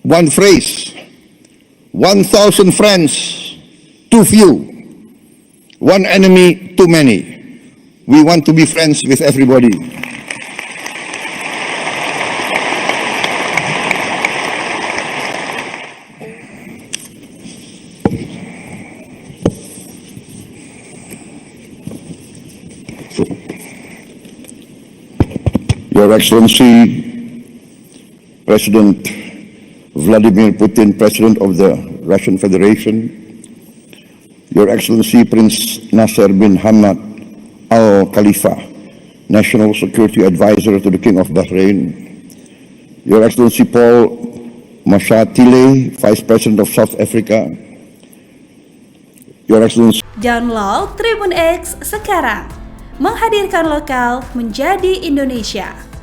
one phrase, 1,000 friends, too few, one enemy, too many. We want to be friends with everybody. Your Excellency, President Vladimir Putin, President of the Russian Federation, Your Excellency, Prince Nasser bin Hamad Al Khalifa, National Security Advisor to the King of Bahrain, Your Excellency Paul Mashatile, Vice President of South Africa, Your Excellency. Download Tribun X sekarang, menghadirkan lokal menjadi Indonesia.